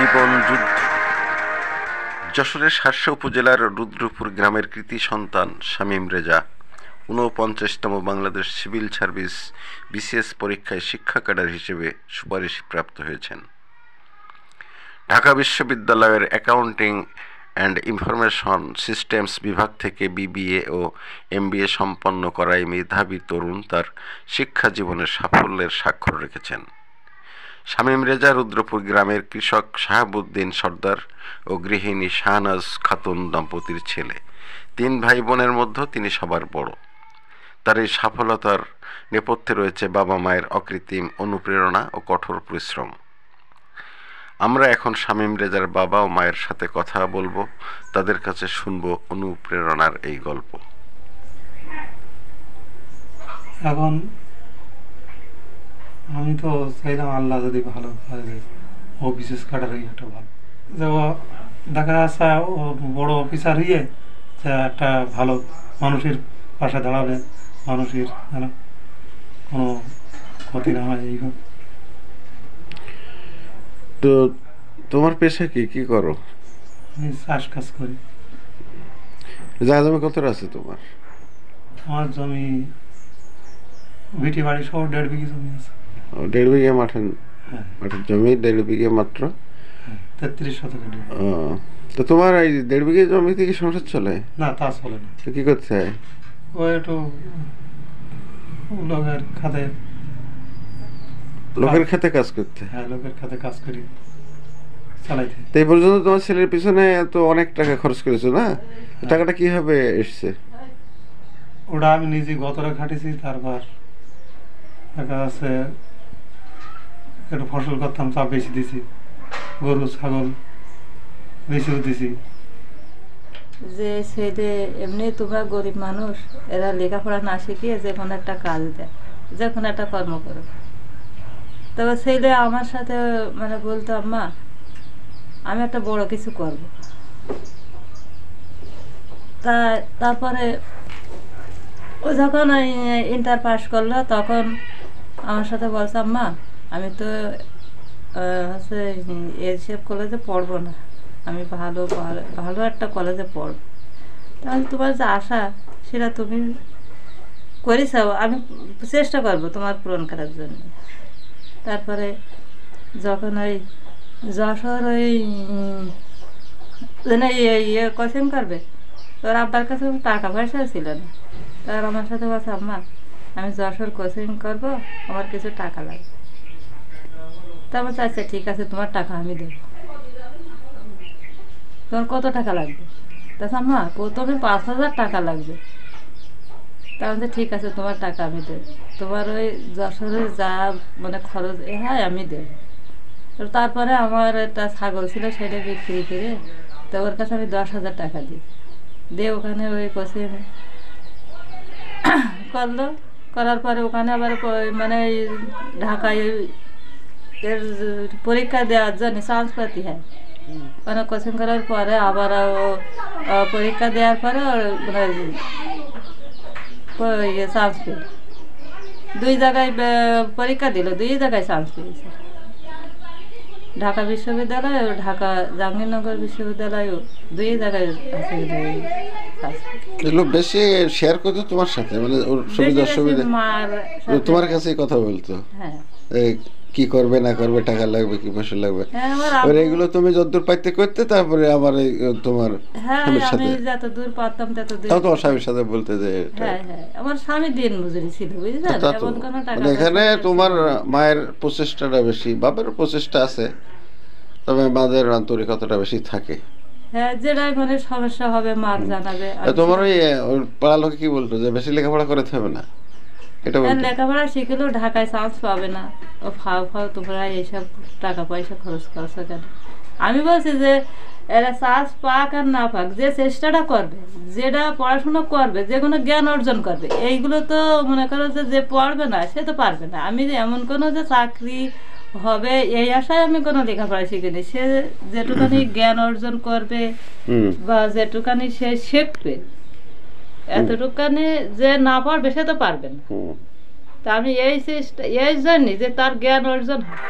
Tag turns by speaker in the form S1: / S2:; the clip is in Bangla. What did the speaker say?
S1: জীবন যুদ্ধ। যশোরের শার্শা উপজেলার রুদ্রপুর গ্রামের কৃতি সন্তান শামীম রেজা ৪৯তম বাংলাদেশ সিভিল সার্ভিস বিসিএস পরীক্ষায় শিক্ষা ক্যাডার হিসেবে সুপারিশপ্রাপ্ত হয়েছেন। ঢাকা বিশ্ববিদ্যালয়ের অ্যাকাউন্টিং অ্যান্ড ইনফরমেশন সিস্টেমস বিভাগ থেকে বিবিএ ও এমবিএ সম্পন্ন করা এই মেধাবী তরুণ তার শিক্ষা জীবনের সাফল্যের স্বাক্ষর রেখেছেন। শামীম রেজা রুদ্রপুর গ্রামের কৃষক শাহাবুদ্দিন সর্দার ও গৃহিণী শাহনাজ খাতুন দম্পতির ছেলে। ৩ ভাই বোনের মধ্যে তিনি সবার বড়। তার এই সফলতার নেপথ্যে রয়েছে বাবা মায়ের অকৃত্রিম অনুপ্রেরণা ও কঠোর পরিশ্রম। আমরা এখন শামীম রেজার বাবা ও মায়ের সাথে কথা বলবো, তাদের কাছে শুনবো অনুপ্রেরণার এই গল্প।
S2: এখন আমি তো চাইলাম আল্লাহ যদি ভালো অফিসেস কাটার একটা ভালো যে দেখা যাচ্ছে ও বড় অফিসার হয়ে যে একটা ভালো মানুষের পাশে দাঁড়াবে, মানুষের যেন কোনো ক্ষতি না হয়। এইভাবে।
S1: তো তোমার পেশা কি করো?
S2: আমি চাষ কাজ করি।
S1: জায়গা জমি কতটা আছে তোমার?
S2: আমার জমি ভিটি বাড়ি সহ 1.5 বিঘে জমি আছে।
S1: 1.5 বিঘে মাঠের জমি? 1.5 বিঘে মাত্র?
S2: 33 শতক।
S1: তো তোমার এই 1.5 বিঘে জমি থেকে সংসার চলে?
S2: না, তা চলে না।
S1: তো কি করতে হয়?
S2: ও একটু লোকের খাতে
S1: কাজ করতে?
S2: হ্যাঁ, লোকের খাতে কাজ করি, চালাইতে।
S1: তো এই পর্যন্ত তোমার ছেলের পিছনে তো অনেক টাকা খরচ করেছো না? টাকাটা কিভাবে এসছে?
S2: ওটা আমি নিজে গতরে খাটিছি। তারপর দেখা যাচ্ছে একটু ফসল করতাম, চা বেশি দিছি, গরু ছাগল বেশিও দিছি।
S3: যে ছেলে এমনি তোমরা গরিব মানুষ, এরা লেখাপড়া না শিখিয়ে যে কোনো একটা কাজ দেয়, যে কোনো একটা কর্ম করো। তবে ছেলে আমার সাথে মানে বলতো, আম্মা আমি একটা বড় কিছু করব। তারপরে ও যখন ইন্টার পাস করলো তখন আমার সাথে বলছে, আম্মা আমি তো হচ্ছে এসব কলেজে পড়বো না, আমি ভালো ভালো একটা কলেজে পড়ব। তাহলে তোমার যে আশা সেটা তুমি করিস, আমি চেষ্টা করবো তোমার পূরণ করার জন্য। তারপরে যখন ওই যশোর ওই ইয়ে কোচিং করবে, তোর আব্বার কাছে টাকা পয়সা ছিল না। তার আমার সাথে বলছে, আম্মা আমি যশোর কোচিং করবো, আমার কিছু টাকা লাগবে। তারপর আচ্ছা ঠিক আছে, তোমার টাকা আমি দেবো। তোমার কত টাকা লাগবে? তাছাড়া আম্মা প্রথমে 5,000 টাকা লাগবে। তাহলে ঠিক আছে, তোমার টাকা আমি দেবো, তোমার ওই যশোরে যা মানে খরচ হয় আমি দেবো। তারপরে আমার একটা ছাগল ছিল, সেটা বিক্রি করে তো ওর কাছে আমি 10,000 টাকা দিয়ে ওখানে ওই কোচিং করলো। করার পরে ওখানে আবার মানে ঢাকায় এর পরীক্ষা দেওয়ার জন্য চান্স পাতি হয়। মানে কোচিং করার পরে আবার ও পরীক্ষা দেওয়ার পরে মানে চান্স পেল। 2 জায়গায় পরীক্ষা দিল, 2 জায়গায় চান্স পেয়েছে। ঢাকা বিশ্ববিদ্যালয় ও ঢাকা জাহাঙ্গীরনগর বিশ্ববিদ্যালয়ও 2 জায়গায় আছে।
S1: এগুলো বেশি শেয়ার করতো তোমার সাথে, মানে ওর সুবিধা অসুবিধা তোমার কাছেই কথা বলতো?
S3: হ্যাঁ,
S1: কি করবে না করবে, টাকা লাগবে কি পয়সা লাগবে, এগুলো তুমি যতদূর পাইতে করতে। তারপরে আমার তোমার স্বামীর সাথে
S3: যতদূর পারতাম ততদূর।
S1: তাও তোমার স্বামীর সাথে বলতে যে
S3: আমার স্বামী দিন মজুরি ছিল, বুঝলেন? এমন কোনো টাকা
S1: এখানে তোমার মায়ের প্রচেষ্টাটা বেশি, বাপের প্রচেষ্টা আছে, তবে মাদের আন্তরিকতাটা বেশি থাকে।
S3: হ্যাঁ, যেটাই মানে সমস্যা হবে মার জানাবে।
S1: তোমার ওই পাড়ার লোকে কি বলতো যে বেশি লেখাপড়া করতে হবে না?
S3: লেখাপড়া শিখলেও ঢাকায় চান্স পাবে না, ও ফাও তোমরা এইসব টাকা পয়সা খরচ করছো কেন? আমি বলছি যে এরা চান্স পাক আর না পাক, যে চেষ্টাটা করবে, যেটা পড়াশোনা করবে, যে কোনো জ্ঞান অর্জন করবে, এইগুলো তো মনে করো যে পড়বে না সে তো পারবে না। আমি এমন কোনো যে চাকরি হবে এই আশায় আমি কোনো লেখাপড়া শিখিনি। সে যেটুকানি জ্ঞান অর্জন করবে বা যেটুকানি সে শিখবে, এতটুকানি যে না পারবে সে তো পারবে না। তা আমি এই জন্যই যে তার জ্ঞান অর্জন হয়।